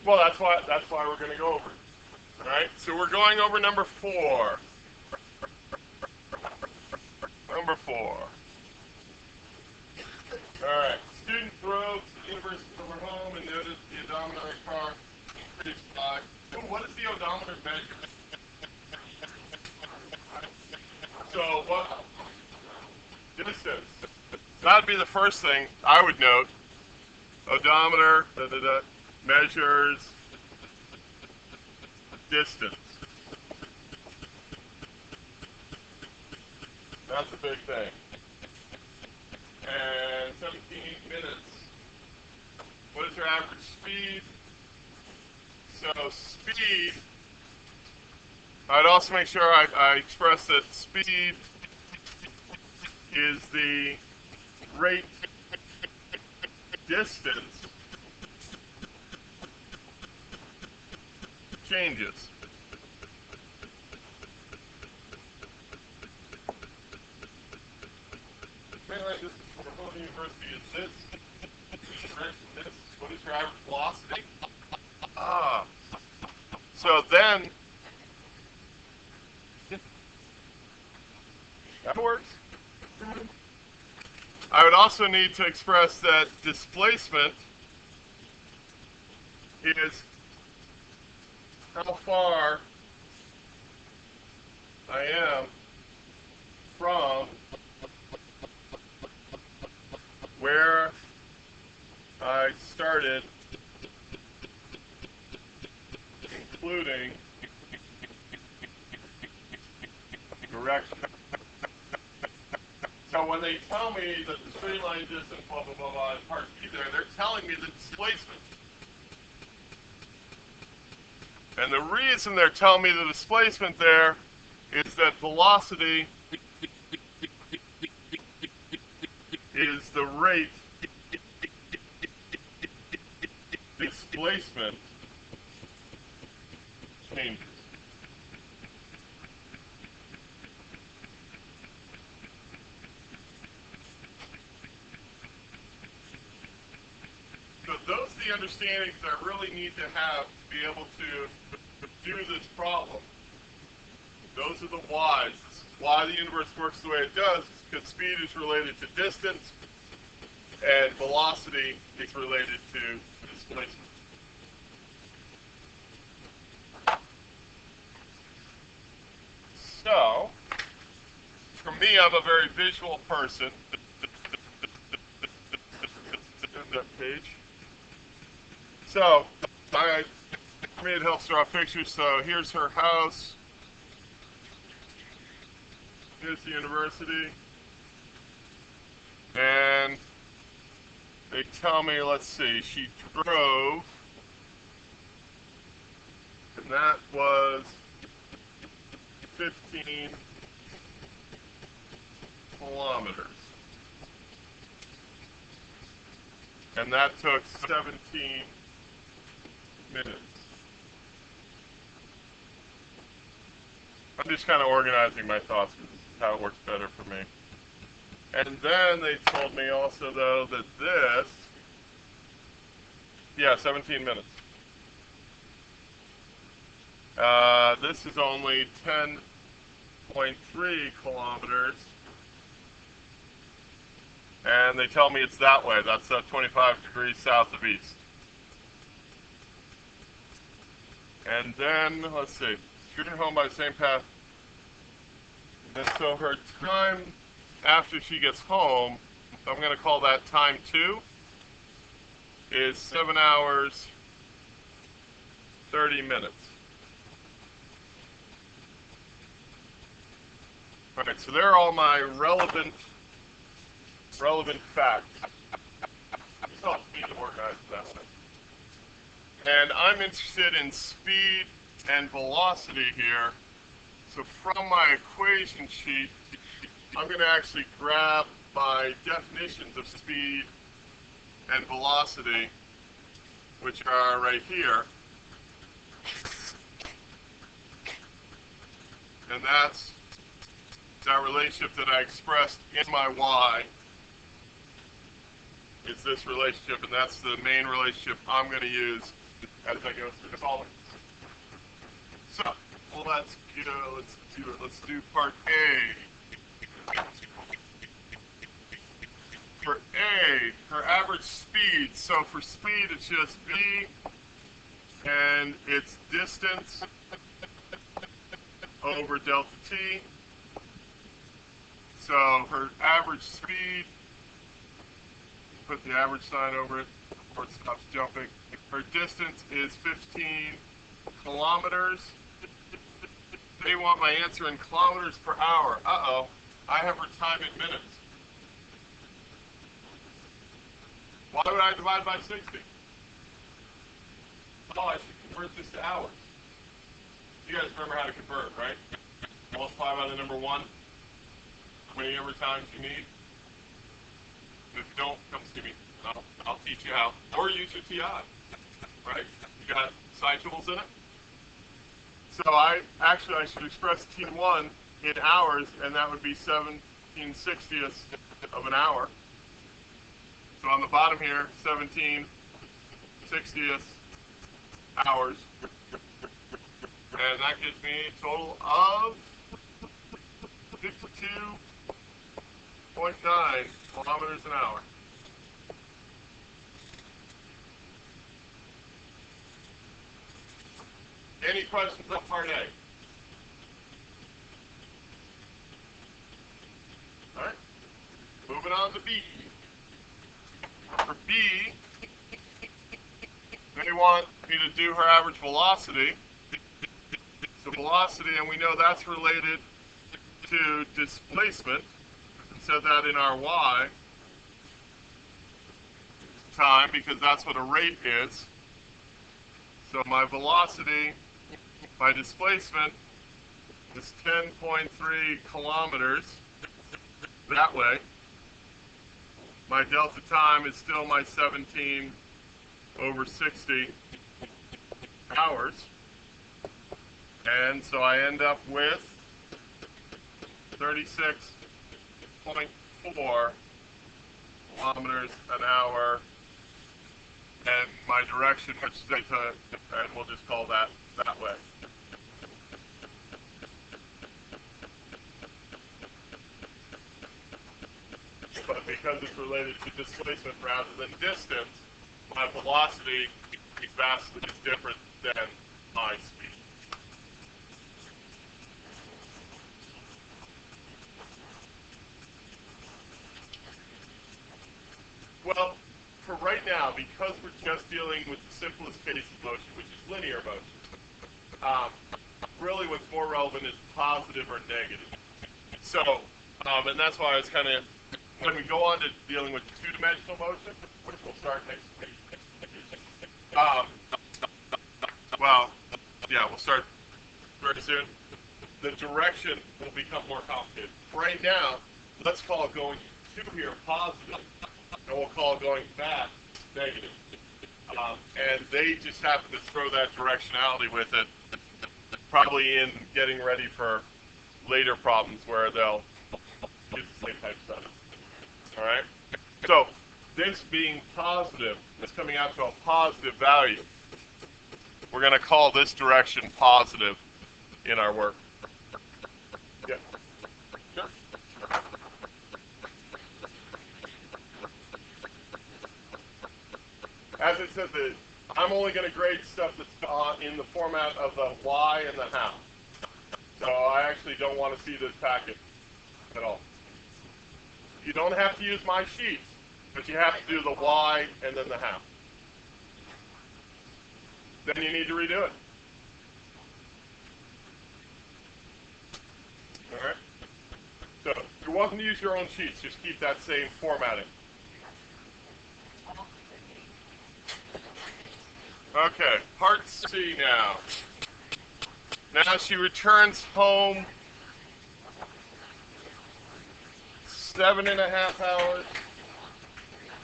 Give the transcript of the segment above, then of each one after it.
Well, that's why we're going to go over it. All right. So we're going over number 4. Number 4. All right. Student drove to the university from her home and noticed the odometer of the car increased by. Ooh, what is the odometer measure? So what? Distance. That'd be the first thing I would note. Odometer measures distance. That's a big thing. And 17 minutes. What is your average speed? So speed, I'd also make sure I express that speed is the rate distance changes. Mainline distance from a whole university is this. What is your average velocity? Ah. So then, that works. I would also need to express that displacement is how far I am from where I started, including direction. So when they tell me that the straight line distance, blah, blah, blah, blah, is part B there, they're telling me the displacement. And the reason they're telling me the displacement there is that velocity is the rate displacement changes. So those are the understandings that I really need to have to be able to do this problem. Those are the whys. This is why the universe works the way it does, because speed is related to distance and velocity is related to displacement. So, for me, I'm a very visual person. That page. So, for me it helps draw pictures. So here's her house. Here's the university. And they tell me, let's see, she drove, and that was 15 kilometers. And that took 17 minutes. I'm just kind of organizing my thoughts because this is how it works better for me. And then they told me also, though, that this, 17 minutes. This is only 10.3 kilometers. And they tell me it's that way. That's 25 degrees south of east. And then, let's see, shooting home by the same path. And so her time after she gets home, I'm going to call that time 2, is 7 hours, 30 minutes. All right, so there are all my relevant facts. This helps me to organize that. And I'm interested in speed and velocity here. So from my equation sheet, I'm going to actually grab my definitions of speed and velocity, which are right here. And that's that relationship that I expressed in my y. It's this relationship, and that's the main relationship I'm going to use as I go through solving. So, let's go, let's do it. Let's do part A. For A, her average speed. So for speed, it's just V, and it's distance over delta T. So her average speed, put the average sign over it before it stops jumping. Her distance is 15 kilometers. They want my answer in kilometers per hour. Uh-oh, I have her time in minutes. Why would I divide by 60? Oh, I should convert this to hours. You guys remember how to convert, right? Multiply by the number 1. How many ever times you need? If you don't, come see me. I'll teach you how. Or use your TI, right? You got side tools in it? So I should express T1 in hours, and that would be 17/60ths of an hour. So on the bottom here, 17/60ths hours. And that gives me a total of 52.9 kilometers an hour. Any questions on part A? All right. Moving on to B. For B, they want me to do her average velocity. So velocity, and we know that's related to displacement. We said that in our Y time because that's what a rate is. So my velocity by displacement is 10.3 kilometers that way. My delta time is still my 17/60 hours. And so I end up with 36.4 kilometers an hour, and my direction, which is delta, and we'll just call that way. But because it's related to displacement rather than distance, my velocity is vastly different than my speed. Well, for right now, because we're just dealing with the simplest case of motion, which is linear motion, really what's more relevant is positive or negative. So, and that's why I was kind of, when we go on to dealing with two-dimensional motion, which we'll start next week, well, yeah, we'll start very soon, the direction will become more complicated. Right now, let's call it going to here positive, and we'll call it going back negative. And they just happen to throw that directionality with it, probably in getting ready for later problems where they'll use the same type stuff. All right? So this being positive, it's coming out to a positive value. We're going to call this direction positive in our work. Yeah. Sure. As it says, I'm only going to grade stuff that's in the format of the why and the how. So I actually don't want to see this packet at all. You don't have to use my sheets, but you have to do the why and then the how. Then you need to redo it. All right? So you're welcome to use your own sheets. Just keep that same formatting. Okay, part C now. Now she returns home 7.5 hours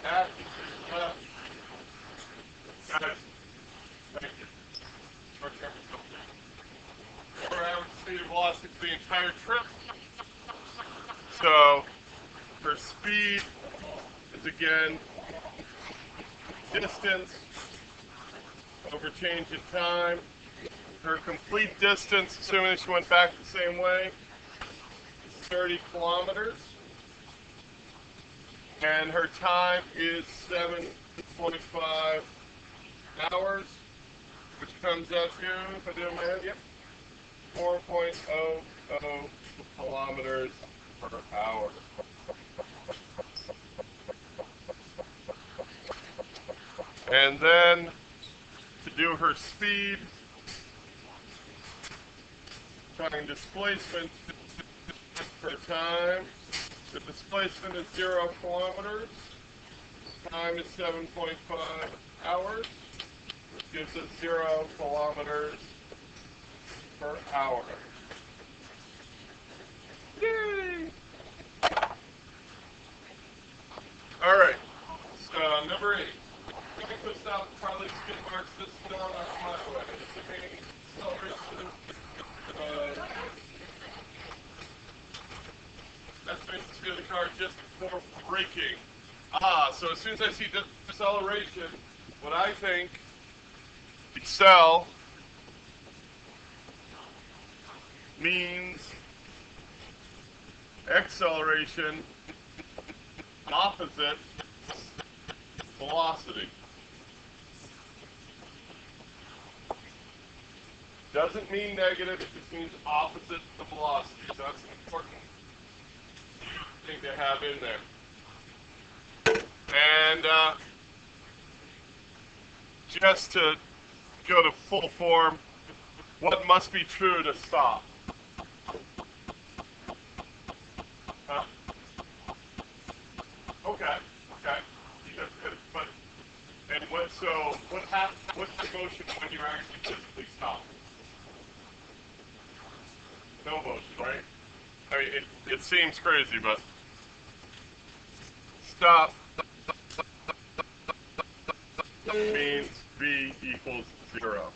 after she left. Guys, thank you. Her average speed of velocity for the entire trip. So her speed is again distance over change in time. Her complete distance, assuming she went back the same way, is 30 kilometers. And her time is 7.5 hours, which comes out to, if I do my head, yep, 4.00 kilometers per hour. And then to do her speed, trying displacement per time. The displacement is 0 kilometers. Time is 7.5 hours, which gives us 0 kilometers per hour. Yay! All right. So number 8. Coming to a stop, probably skid marks this down on my way. Anticipating acceleration. Estimates the speed of the car just before braking. So as soon as I see deceleration, what I think, accel means acceleration opposite velocity. Doesn't mean negative, it just means opposite the velocity. So that's an important thing to have in there. And just to go to full form, what must be true to stop? Huh? Okay. But and what happens? What's the motion when you actually physically stop? No motion, right? I mean, it seems crazy, but stop means v equals 0.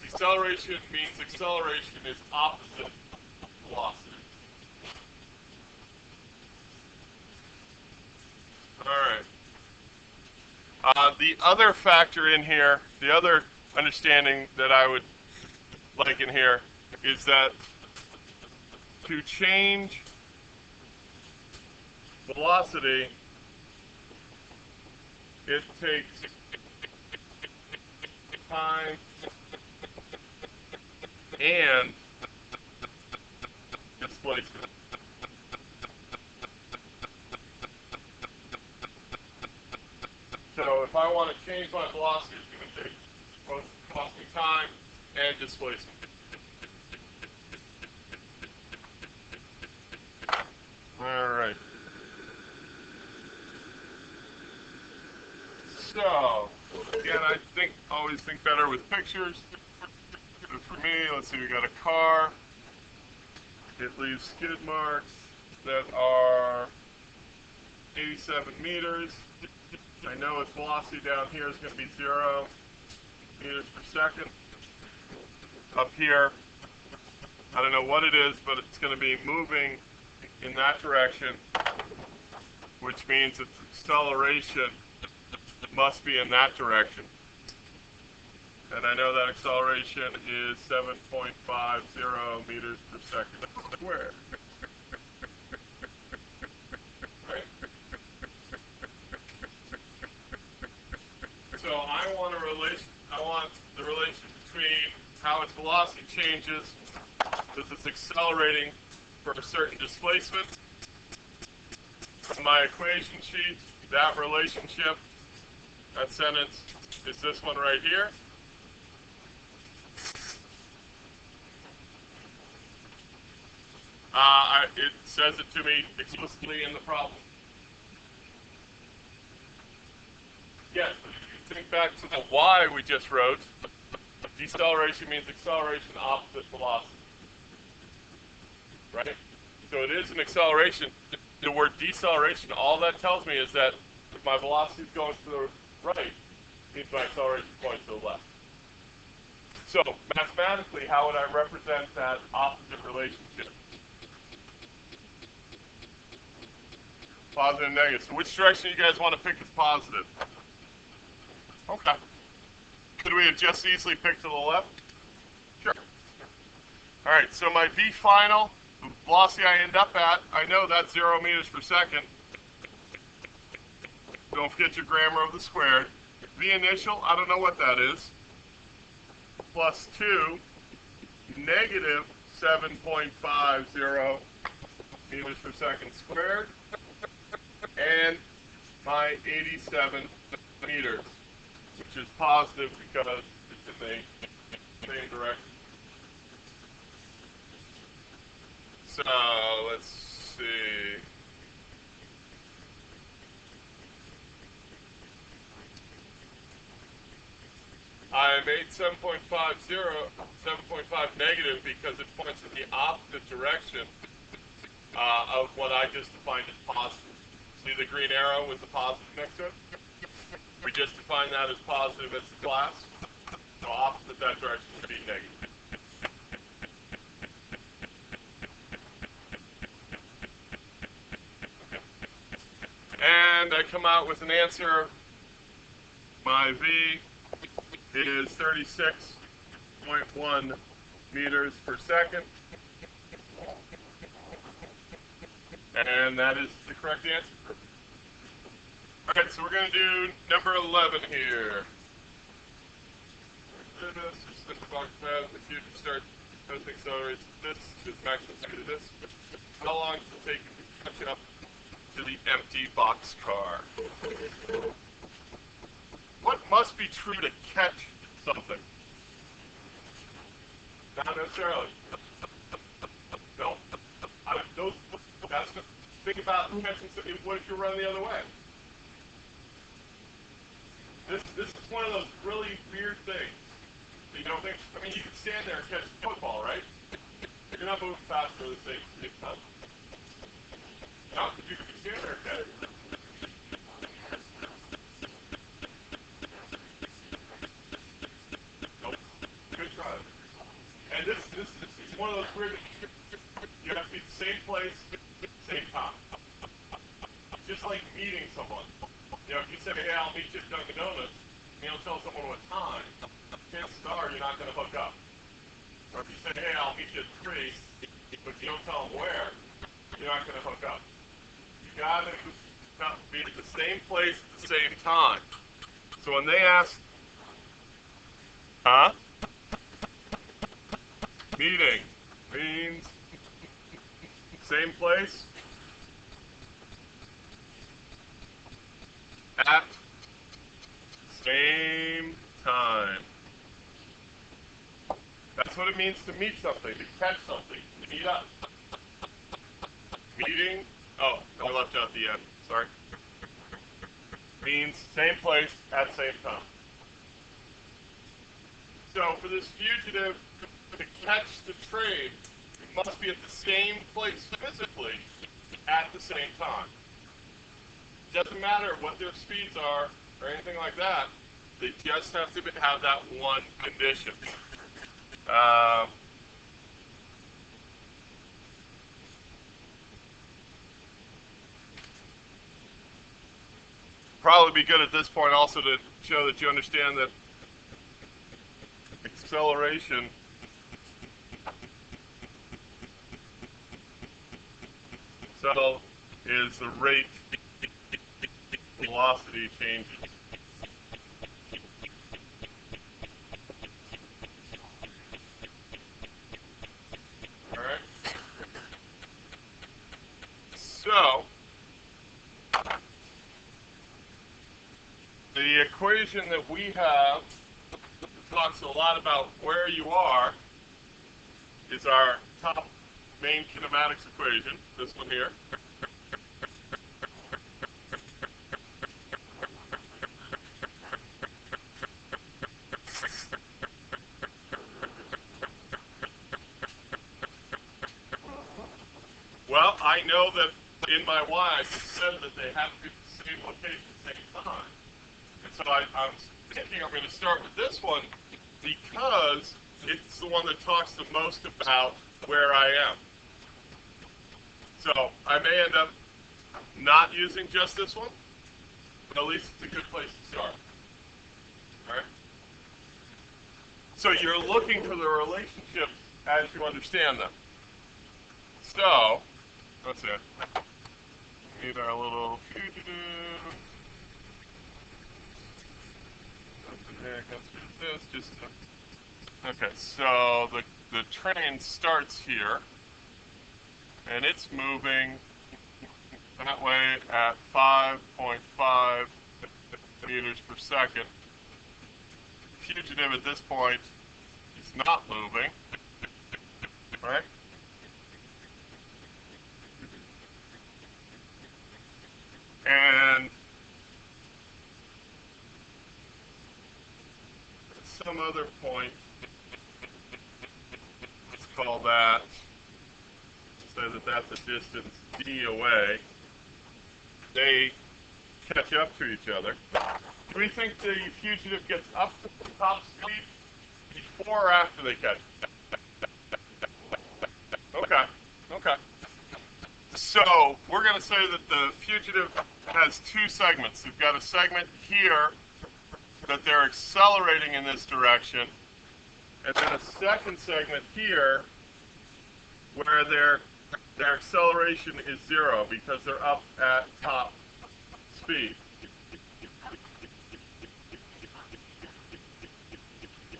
Deceleration means acceleration is opposite velocity. All right. The other factor in here, the other understanding that I would like in here is that to change velocity, it takes time and displacement. So if I want to change my velocity, it's going to take both cost me time and displacement. All right. So again, I always think better with pictures. For me, let's see, we got a car. It leaves skid marks that are 87 meters. I know its velocity down here is going to be 0 meters per second. Up here, I don't know what it is, but it's going to be moving in that direction, which means its acceleration must be in that direction. And I know that acceleration is 7.50 meters per second squared. So I want the relation between how its velocity changes as it's accelerating for a certain displacement. On my equation sheet, that relationship, that sentence, is this one right here. It says it to me explicitly in the problem. Yes, but if you think back to the y we just wrote, deceleration means acceleration opposite velocity. Right? So it is an acceleration. The word deceleration, all that tells me is that if my velocity is going to the right, it means my acceleration is going to the left. So mathematically, how would I represent that opposite relationship? Positive and negative. So which direction you guys want to pick as positive? Okay. Could we have just easily picked to the left? Sure. All right, so my V final, the velocity I end up at, I know that's 0 meters per second. Don't forget your grammar of the squared. V initial, I don't know what that is. Plus 2, negative 7.50 meters per second squared. And my 87 meters, which is positive because it's in the same direction. So let's see. I made 7.5 negative because it points in the opposite direction of what I just defined as positive. See the green arrow with the positive next to it? We just defined that as positive as the class. So opposite that direction would be negative. And I come out with an answer. My V is 36.1 meters per second. And that is the correct answer. All right, so we're going to do number 11 here. This box path, if you start posting accelerates this, is maximum speed of this. How long does it take to catch up to the empty boxcar? What must be true to catch something? Not necessarily. No. Think about catching something. What if you run the other way? This is one of those really weird things. You don't think. I mean, you can stand there and catch a football, right? You're not moving fast for the sake of time. No, you can stand there and catch it. Nope. Good try. And this is one of those weird. You have to be at the same place, same time. Just like meeting someone. You know, if you say, hey, I'll meet you at Dunkin' Donuts, and you don't tell someone what time, chances are you're not going to hook up. Or if you say, hey, I'll meet you at 3, but you don't tell them where, you're not going to hook up. You got to be at the same place at the same time. So when they ask, meeting means same place at same time. That's what it means to meet something, to catch something, to meet up. Meeting, oh, I left out the end, sorry. Means same place at same time. So for this fugitive to catch the train, it must be at the same place physically at the same time. It doesn't matter what their speeds are or anything like that. They just have to have that one condition. Probably be good at this point also to show that you understand that acceleration is the rate velocity changes. All right. So the equation that we have talks a lot about where you are is our top main kinematics equation, this one here. Well, I know that in my y, I said that they have to be the same location at the same time. And so I'm thinking I'm going to start with this one because it's the one that talks the most about where I am. So I may end up not using just this one, but at least it's a good place to start. All right? So you're looking for the relationships as you understand them. So, let's see. Need our little okay, so the train starts here, and it's moving that way at 5.5 meters per second. Fugitive at this point is not moving, right? And at some other point, let's call that, say that that's a distance d away, they catch up to each other. Do we think the fugitive gets up to the top speed before or after they catch? Okay, okay. So we're going to say that the fugitive has two segments. We've got a segment here that they're accelerating in this direction, and then a second segment here where their acceleration is 0 because they're up at top speed.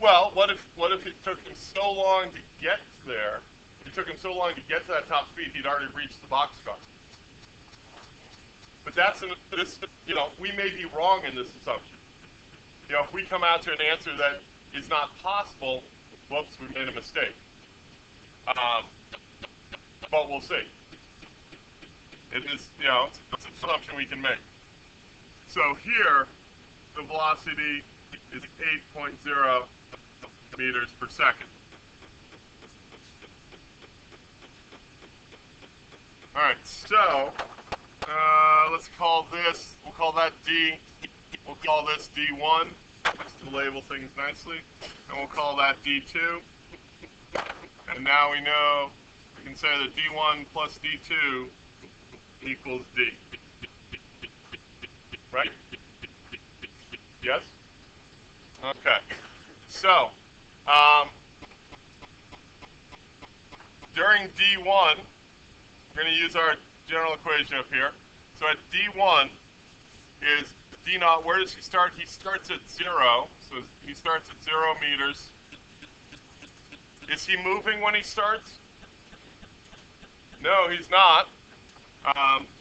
Well, what if it took him so long to get there? It took him so long to get to that top speed, he'd already reached the boxcar. But we may be wrong in this assumption. If we come out to an answer that is not possible, whoops, we made a mistake. But we'll see. It is, it's an assumption we can make. So here, the velocity is 8.0 meters per second. All right, so let's call this, we'll call that D. We'll call this D1, just to label things nicely. And we'll call that D2. And now we know, we can say that D1 plus D2 equals D. Right? Yes? Okay. So, during D1, we're going to use our general equation up here. So at D1 is D naught. Where does he start? He starts at 0. So he starts at 0 meters. Is he moving when he starts? No, he's not.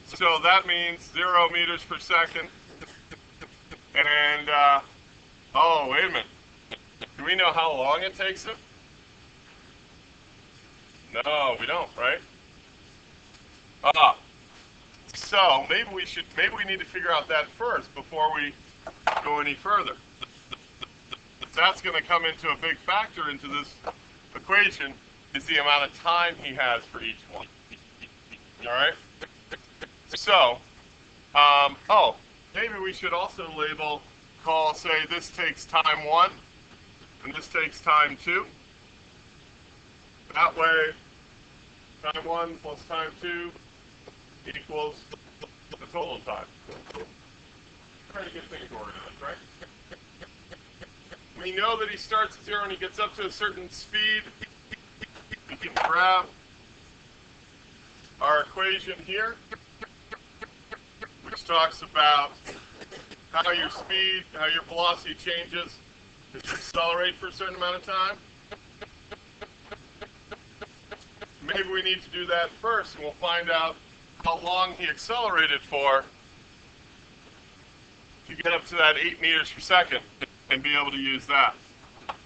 So that means 0 meters per second. And, oh, wait a minute. Do we know how long it takes him? No, we don't, right? So maybe we need to figure out that first before we go any further. That's going to come into a big factor into this equation, is the amount of time he has for each one. All right? So, maybe we should also say this takes time 1, and this takes time 2. That way, time 1 plus time 2 equals the total time. Trying to get things organized, right? We know that he starts at 0 and he gets up to a certain speed. We can grab our equation here, which talks about how your velocity changes as you accelerate for a certain amount of time. Maybe we need to do that first, and we'll find out how long he accelerated for to get up to that 8 meters per second and be able to use that.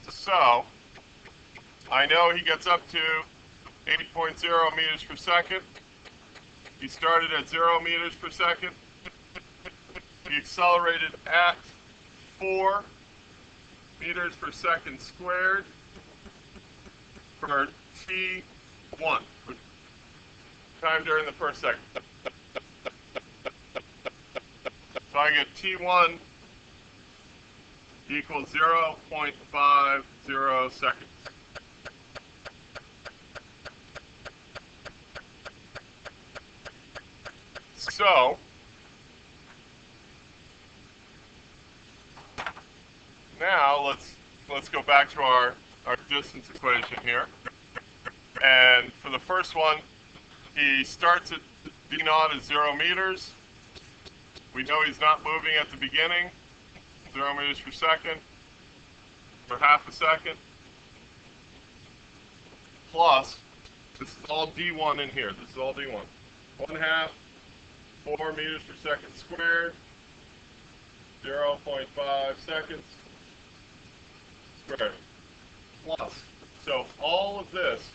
So, I know he gets up to 8.0 meters per second. He started at 0 meters per second. He accelerated at 4 meters per second squared for T1. Time during the first second. So I get T1 equals 0.50 seconds. So So now let's go back to our distance equation here. And for the first one, he starts at d naught is 0 meters. We know he's not moving at the beginning, 0 meters per second, for half a second. Plus, this is all d1 in here. This is all d1. 1/2, 4 meters per second squared, 0.5 seconds squared. Plus, so all of this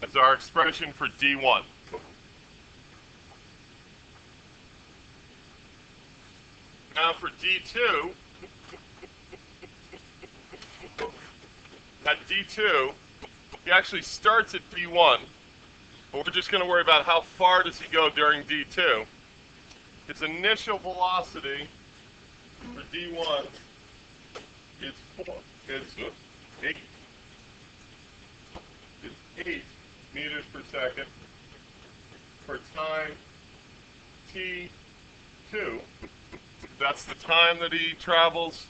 is our expression for d1. Now for d2, at d2, he actually starts at d1, but we're just going to worry about how far does he go during d2. His initial velocity for d1 is 8 meters per second for time t2. That's the time that he travels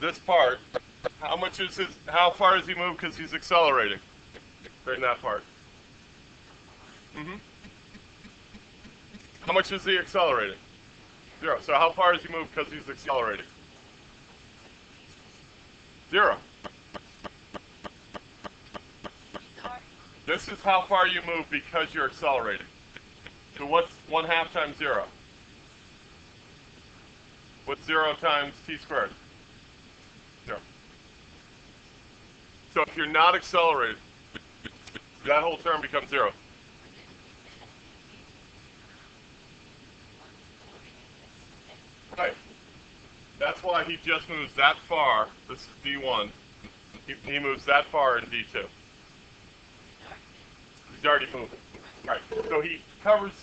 this part. How far does he move because he's accelerating during that part? How much is he accelerating? 0. So how far does he move because he's accelerating? 0. This is how far you move because you're accelerating. So what's 1/2 times 0? What's 0 times t squared? 0. So if you're not accelerating, that whole term becomes 0. Right. That's why he just moves that far. This is d1. He moves that far in d2. He's already moving. Right. So he covers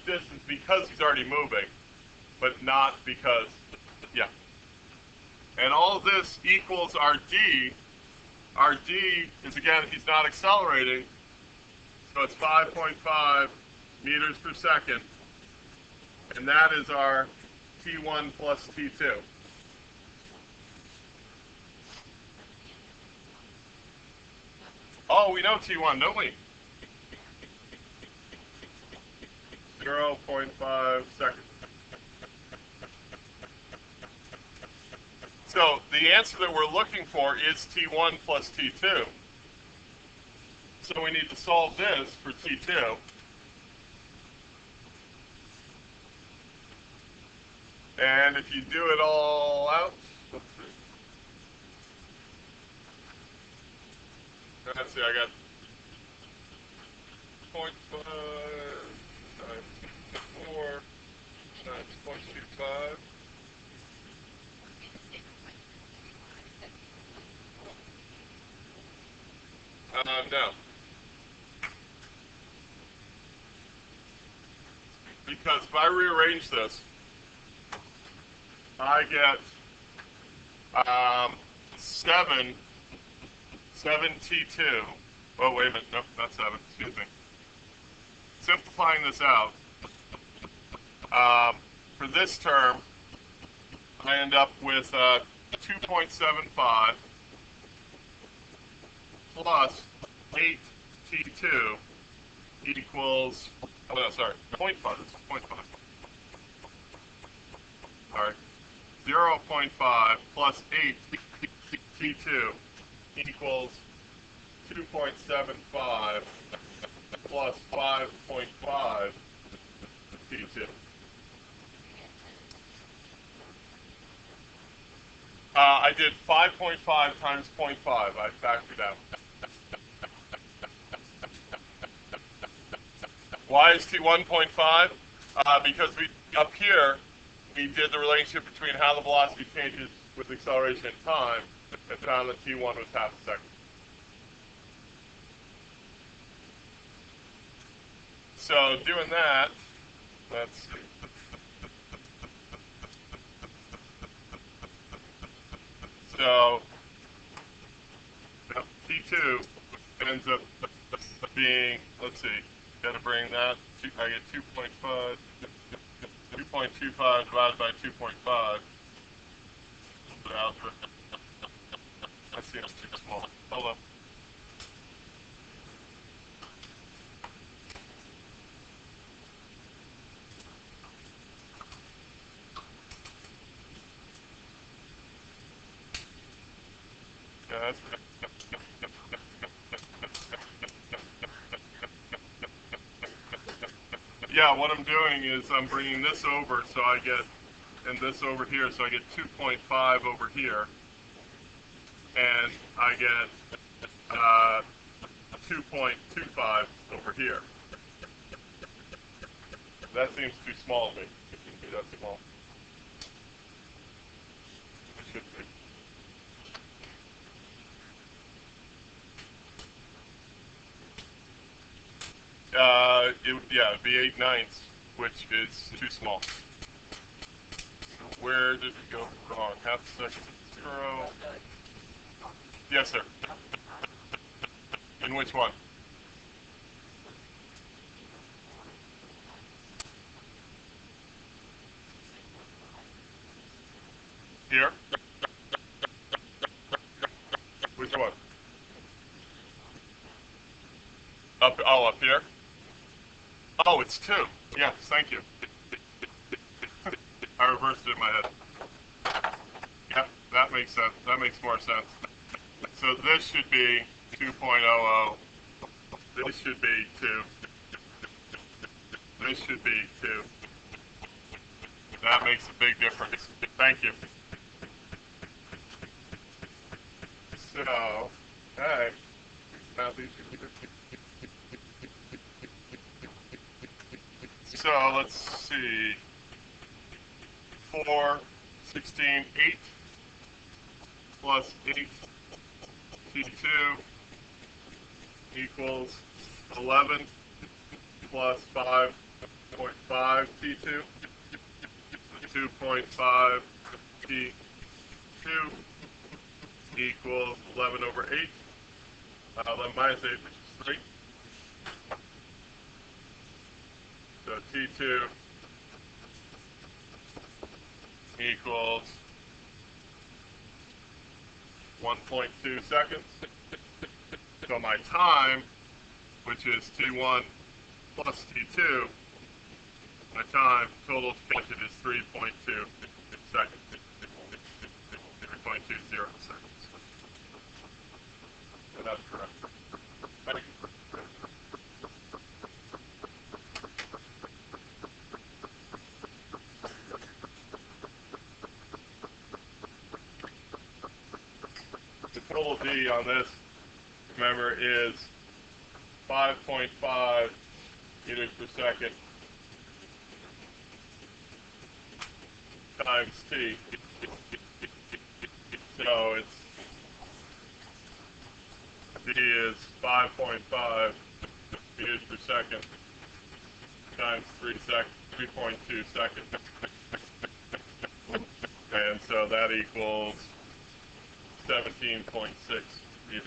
distance because he's already moving, but not because, yeah. And all of this equals our d. Our d is, again, he's not accelerating, so it's 5.5 meters per second, and that is our t1 plus t2. Oh, we know t1, don't we? 0.5 seconds. So the answer that we're looking for is t1 plus t2. So we need to solve this for t2. And if you do it all out, let's see, I got 0.5 times 4 times 0.25. No. Because if I rearrange this, I get 7 t2. Oh, wait a minute. Nope, not 7. Excuse me. Simplifying this out, for this term, I end up with 2.75 plus 8 t2 equals, oh no, sorry, 0.5. This is 0.5. All right. 0.5 plus 8 t2 equals 2.75 plus 5.5 t2. I did 5.5 times 0.5. I factored out. Why is t 1.5? Because up here, we did the relationship between how the velocity changes with acceleration and time, and found that t1 was half a second. So doing that, let's see. So t2 ends up being, let's see, Got to bring that. I get 2.5. 2.25 divided by 2.5. I see it's too small. Hold up. Yeah, that's yeah, what I'm doing is I'm bringing this over so I get, and this over here, so I get 2.5 over here, and I get 2.25 over here. That seems too small to me. It shouldn't be that small. It should be. It'd be 8/9, which is too small. Where did it go wrong? Half a second. 0. Yes, sir. In which one? Here? Which one? Up here? Oh, it's 2. Yes, thank you. I reversed it in my head. Yeah, that makes sense. That makes more sense. So this should be 2.00. This should be 2. This should be 2. That makes a big difference. Thank you. So, alright. Now these should be So let's see. 4, 16, 8 plus 8 T2 equals 11 plus 5.5 T2. 2.5 T2 equals 11 over 8. 11 minus 8, which is 3. So T2 equals 1.2 seconds. So my time, which is T1 plus T2, my time total to catch it is 3.2 seconds. 3.20 seconds. And that's correct. Thank you. The total D on this, remember, is 5.5 meters per second times T. So it's D is 5.5 meters per second times 3.2 seconds. And so that equals 17.6 meters.